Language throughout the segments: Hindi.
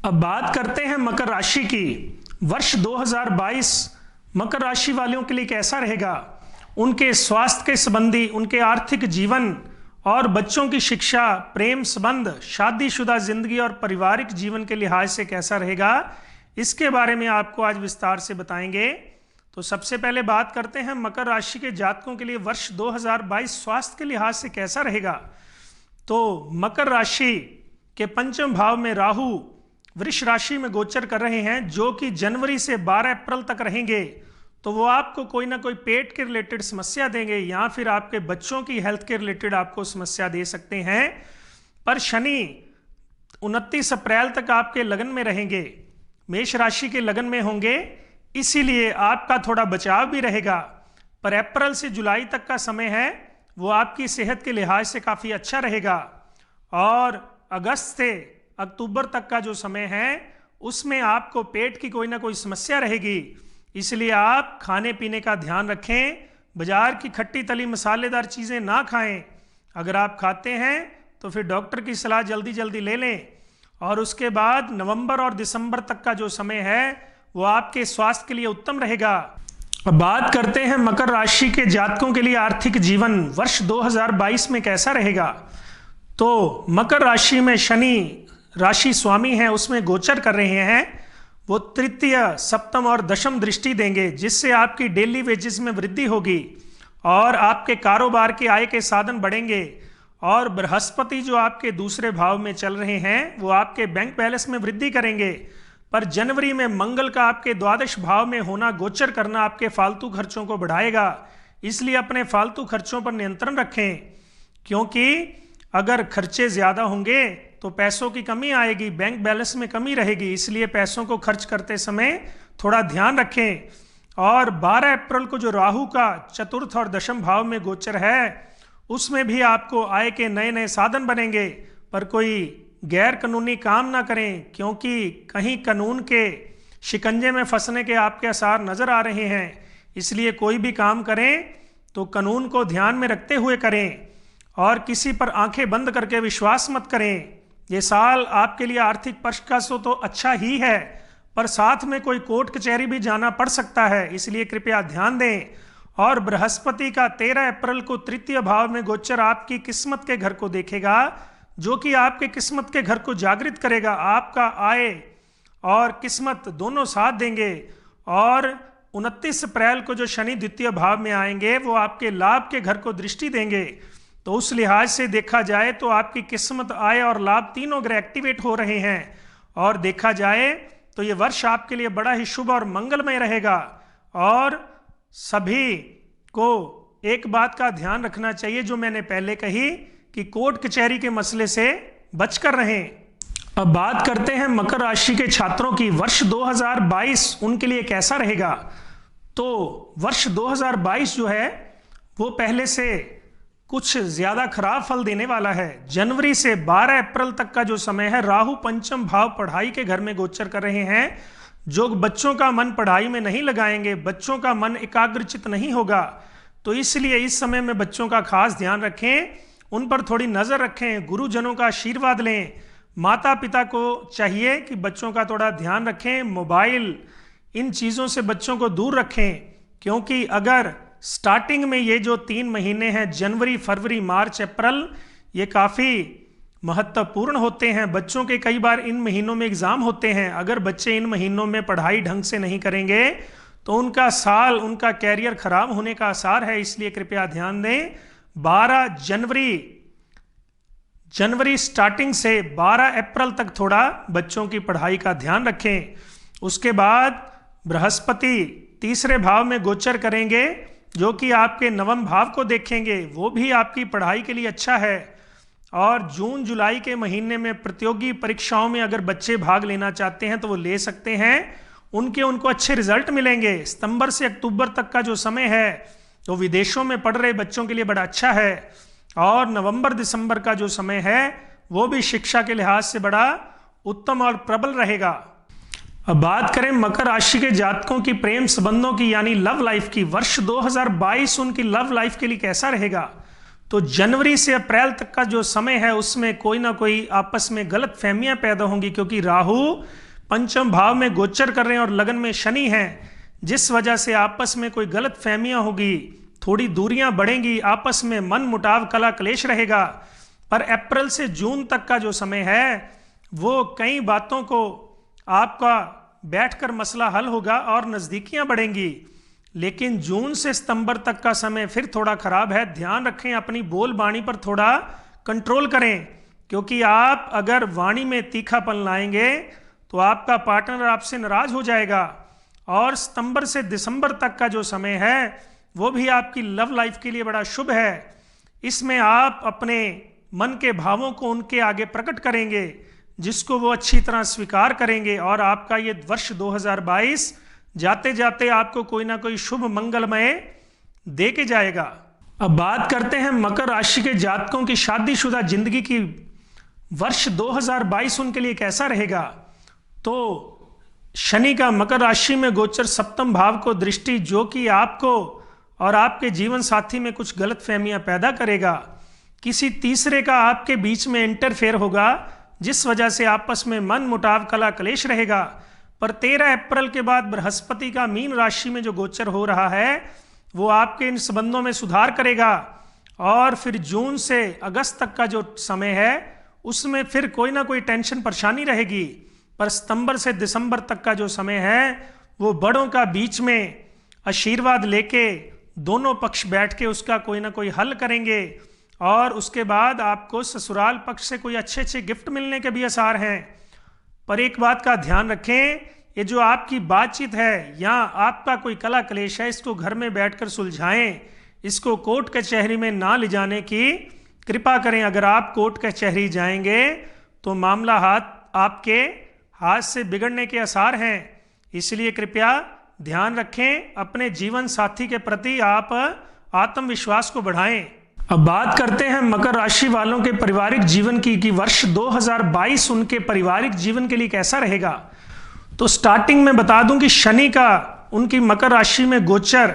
अब बात करते हैं मकर राशि की। वर्ष 2022 मकर राशि वालों के लिए कैसा रहेगा। उनके स्वास्थ्य के संबंधी, उनके आर्थिक जीवन और बच्चों की शिक्षा, प्रेम संबंध, शादीशुदा जिंदगी और पारिवारिक जीवन के लिहाज से कैसा रहेगा, इसके बारे में आपको आज विस्तार से बताएंगे। तो सबसे पहले बात करते हैं मकर राशि के जातकों के लिए वर्ष 2022 स्वास्थ्य के लिहाज से कैसा रहेगा। तो मकर राशि के पंचम भाव में राहु वृष राशि में गोचर कर रहे हैं, जो कि जनवरी से 12 अप्रैल तक रहेंगे। तो वो आपको कोई ना कोई पेट के रिलेटेड समस्या देंगे या फिर आपके बच्चों की हेल्थ के रिलेटेड आपको समस्या दे सकते हैं। पर शनि 29 अप्रैल तक आपके लगन में रहेंगे, मेष राशि के लगन में होंगे, इसीलिए आपका थोड़ा बचाव भी रहेगा। पर अप्रैल से जुलाई तक का समय है वो आपकी सेहत के लिहाज से काफ़ी अच्छा रहेगा। और अगस्त से अक्टूबर तक का जो समय है उसमें आपको पेट की कोई ना कोई समस्या रहेगी, इसलिए आप खाने पीने का ध्यान रखें। बाजार की खट्टी तली मसालेदार चीज़ें ना खाएं। अगर आप खाते हैं तो फिर डॉक्टर की सलाह जल्दी जल्दी ले लें। और उसके बाद नवंबर और दिसंबर तक का जो समय है वो आपके स्वास्थ्य के लिए उत्तम रहेगा। अब बात करते हैं मकर राशि के जातकों के लिए आर्थिक जीवन वर्ष 2022 में कैसा रहेगा। तो मकर राशि में शनि राशि स्वामी है, उसमें गोचर कर रहे हैं। वो तृतीय, सप्तम और दशम दृष्टि देंगे, जिससे आपकी डेली वेजेस में वृद्धि होगी और आपके कारोबार के आय के साधन बढ़ेंगे। और बृहस्पति जो आपके दूसरे भाव में चल रहे हैं वो आपके बैंक बैलेंस में वृद्धि करेंगे। पर जनवरी में मंगल का आपके द्वादश भाव में होना, गोचर करना आपके फालतू खर्चों को बढ़ाएगा, इसलिए अपने फालतू खर्चों पर नियंत्रण रखें, क्योंकि अगर खर्चे ज़्यादा होंगे तो पैसों की कमी आएगी, बैंक बैलेंस में कमी रहेगी, इसलिए पैसों को खर्च करते समय थोड़ा ध्यान रखें। और 12 अप्रैल को जो राहु का चतुर्थ और दशम भाव में गोचर है उसमें भी आपको आय के नए नए साधन बनेंगे। पर कोई गैर कानूनी काम ना करें, क्योंकि कहीं कानून के शिकंजे में फंसने के आपके आसार नज़र आ रहे हैं, इसलिए कोई भी काम करें तो कानून को ध्यान में रखते हुए करें और किसी पर आंखें बंद करके विश्वास मत करें। ये साल आपके लिए आर्थिक पक्ष का तो अच्छा ही है, पर साथ में कोई कोर्ट कचहरी भी जाना पड़ सकता है, इसलिए कृपया ध्यान दें। और बृहस्पति का 13 अप्रैल को तृतीय भाव में गोचर आपकी किस्मत के घर को देखेगा, जो कि आपके किस्मत के घर को जागृत करेगा। आपका आय और किस्मत दोनों साथ देंगे। और 29 अप्रैल को जो शनि द्वितीय भाव में आएंगे वो आपके लाभ के घर को दृष्टि देंगे। तो उस लिहाज से देखा जाए तो आपकी किस्मत, आय और लाभ तीनों ग्रह एक्टिवेट हो रहे हैं। और देखा जाए तो ये वर्ष आपके लिए बड़ा ही शुभ और मंगलमय रहेगा। और सभी को एक बात का ध्यान रखना चाहिए जो मैंने पहले कही, कि कोर्ट कचहरी के मसले से बचकर रहें। अब बात करते हैं मकर राशि के छात्रों की वर्ष 2022 उनके लिए कैसा रहेगा। तो वर्ष 2022 जो है वो पहले से कुछ ज्यादा खराब फल देने वाला है। जनवरी से 12 अप्रैल तक का जो समय है, राहु पंचम भाव पढ़ाई के घर में गोचर कर रहे हैं, जो बच्चों का मन पढ़ाई में नहीं लगाएंगे, बच्चों का मन एकाग्रचित नहीं होगा। तो इसलिए इस समय में बच्चों का खास ध्यान रखें, उन पर थोड़ी नजर रखें, गुरुजनों का आशीर्वाद लें। माता पिता को चाहिए कि बच्चों का थोड़ा ध्यान रखें, मोबाइल इन चीजों से बच्चों को दूर रखें, क्योंकि अगर स्टार्टिंग में ये जो 3 महीने हैं, जनवरी, फरवरी, मार्च, अप्रैल, ये काफ़ी महत्वपूर्ण होते हैं। बच्चों के कई बार इन महीनों में एग्ज़ाम होते हैं। अगर बच्चे इन महीनों में पढ़ाई ढंग से नहीं करेंगे तो उनका साल, उनका कैरियर खराब होने का आसार है, इसलिए कृपया ध्यान दें। 12 जनवरी स्टार्टिंग से 12 अप्रैल तक थोड़ा बच्चों की पढ़ाई का ध्यान रखें। उसके बाद बृहस्पति तीसरे भाव में गोचर करेंगे, जो कि आपके नवम भाव को देखेंगे, वो भी आपकी पढ़ाई के लिए अच्छा है। और जून जुलाई के महीने में प्रतियोगी परीक्षाओं में अगर बच्चे भाग लेना चाहते हैं तो वो ले सकते हैं, उनको अच्छे रिजल्ट मिलेंगे। सितंबर से अक्टूबर तक का जो समय है तो विदेशों में पढ़ रहे बच्चों के लिए बड़ा अच्छा है। और नवंबर दिसंबर का जो समय है वो भी शिक्षा के लिहाज से बड़ा उत्तम और प्रबल रहेगा। अब बात करें मकर राशि के जातकों की प्रेम संबंधों की, यानी लव लाइफ की। वर्ष 2022 उनकी लव लाइफ के लिए कैसा रहेगा। तो जनवरी से अप्रैल तक का जो समय है उसमें कोई ना कोई आपस में गलत फहमियां पैदा होंगी, क्योंकि राहु पंचम भाव में गोचर कर रहे हैं और लगन में शनि है, जिस वजह से आपस में कोई गलत फहमियां होगी, थोड़ी दूरियां बढ़ेंगी, आपस में मन मुटाव कला क्लेश रहेगा। पर अप्रैल से जून तक का जो समय है वो कई बातों को आपका बैठकर मसला हल होगा और नज़दीकियां बढ़ेंगी। लेकिन जून से सितंबर तक का समय फिर थोड़ा खराब है। ध्यान रखें, अपनी बोल बाणी पर थोड़ा कंट्रोल करें, क्योंकि आप अगर वाणी में तीखापन लाएंगे तो आपका पार्टनर आपसे नाराज हो जाएगा। और सितंबर से दिसंबर तक का जो समय है वो भी आपकी लव लाइफ के लिए बड़ा शुभ है। इसमें आप अपने मन के भावों को उनके आगे प्रकट करेंगे, जिसको वो अच्छी तरह स्वीकार करेंगे, और आपका ये वर्ष 2022 जाते जाते आपको कोई ना कोई शुभ मंगलमय दे के जाएगा। अब बात करते हैं मकर राशि के जातकों की शादीशुदा जिंदगी की। वर्ष 2022 उनके लिए कैसा रहेगा? तो शनि का मकर राशि में गोचर सप्तम भाव को दृष्टि, जो कि आपको और आपके जीवन साथी में कुछ गलत फहमियां पैदा करेगा। किसी तीसरे का आपके बीच में इंटरफेयर होगा, जिस वजह से आपस में मन मुटाव कला क्लेश रहेगा। पर 13 अप्रैल के बाद बृहस्पति का मीन राशि में जो गोचर हो रहा है वो आपके इन संबंधों में सुधार करेगा। और फिर जून से अगस्त तक का जो समय है उसमें फिर कोई ना कोई टेंशन परेशानी रहेगी। पर सितंबर से दिसंबर तक का जो समय है वो बड़ों का बीच में आशीर्वाद लेके दोनों पक्ष बैठ के उसका कोई ना कोई हल करेंगे। और उसके बाद आपको ससुराल पक्ष से कोई अच्छे अच्छे गिफ्ट मिलने के भी आसार हैं। पर एक बात का ध्यान रखें, ये जो आपकी बातचीत है या आपका कोई कला क्लेश है, इसको घर में बैठकर सुलझाएं। इसको कोर्ट कचहरी में ना ले जाने की कृपा करें। अगर आप कोर्ट कचहरी जाएंगे तो मामला आपके हाथ से बिगड़ने के आसार हैं। इसलिए कृपया ध्यान रखें, अपने जीवन साथी के प्रति आप आत्मविश्वास को बढ़ाएं। अब बात करते हैं मकर राशि वालों के पारिवारिक जीवन की कि वर्ष 2022 उनके पारिवारिक जीवन के लिए कैसा रहेगा। तो स्टार्टिंग में बता दूं कि शनि का उनकी मकर राशि में गोचर,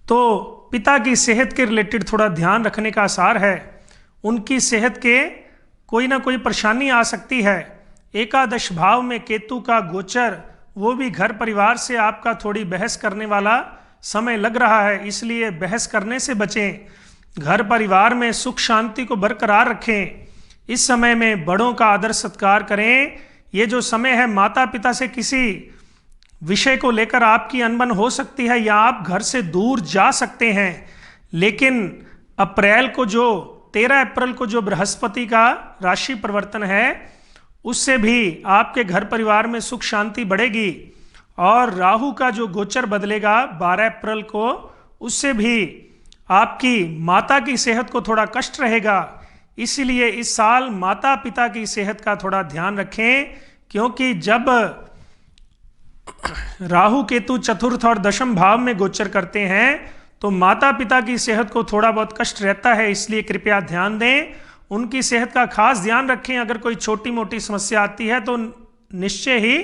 तो पिता की सेहत के रिलेटेड थोड़ा ध्यान रखने का आसार है। उनकी सेहत के कोई ना कोई परेशानी आ सकती है। एकादश भाव में केतु का गोचर, वो भी घर परिवार से आपका थोड़ी बहस करने वाला समय लग रहा है, इसलिए बहस करने से बचें। घर परिवार में सुख शांति को बरकरार रखें। इस समय में बड़ों का आदर सत्कार करें। ये जो समय है, माता पिता से किसी विषय को लेकर आपकी अनबन हो सकती है या आप घर से दूर जा सकते हैं। लेकिन अप्रैल को जो 13 अप्रैल को जो बृहस्पति का राशि परिवर्तन है, उससे भी आपके घर परिवार में सुख शांति बढ़ेगी। और राहु का जो गोचर बदलेगा 12 अप्रैल को, उससे भी आपकी माता की सेहत को थोड़ा कष्ट रहेगा। इसीलिए इस साल माता पिता की सेहत का थोड़ा ध्यान रखें, क्योंकि जब राहु केतु चतुर्थ और दशम भाव में गोचर करते हैं तो माता पिता की सेहत को थोड़ा बहुत कष्ट रहता है। इसलिए कृपया ध्यान दें, उनकी सेहत का खास ध्यान रखें। अगर कोई छोटी मोटी समस्या आती है तो निश्चय ही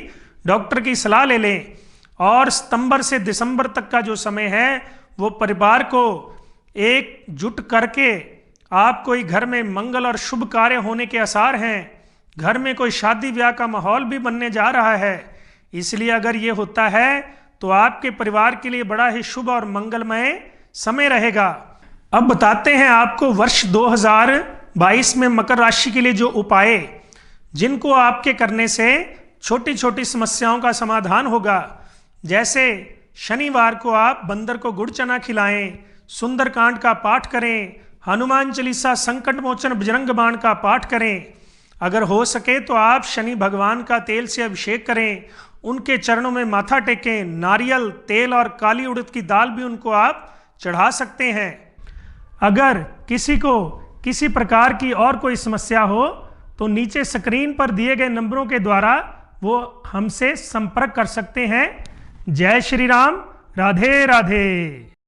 डॉक्टर की सलाह ले लें। और सितंबर से दिसंबर तक का जो समय है वो परिवार को एकजुट करके आप कोई घर में मंगल और शुभ कार्य होने के आसार हैं। घर में कोई शादी ब्याह का माहौल भी बनने जा रहा है। इसलिए अगर ये होता है तो आपके परिवार के लिए बड़ा ही शुभ और मंगलमय समय रहेगा। अब बताते हैं आपको वर्ष 2022 में मकर राशि के लिए जो उपाय, जिनको आपके करने से छोटी छोटी समस्याओं का समाधान होगा। जैसे शनिवार को आप बंदर को गुड़ चना खिलाएं, सुंदरकांड का पाठ करें, हनुमान चालीसा, संकट मोचन, बजरंग बाण का पाठ करें। अगर हो सके तो आप शनि भगवान का तेल से अभिषेक करें, उनके चरणों में माथा टेकें। नारियल तेल और काली उड़द की दाल भी उनको आप चढ़ा सकते हैं। अगर किसी को किसी प्रकार की और कोई समस्या हो तो नीचे स्क्रीन पर दिए गए नंबरों के द्वारा वो हमसे संपर्क कर सकते हैं। जय श्री राम, राधे राधे।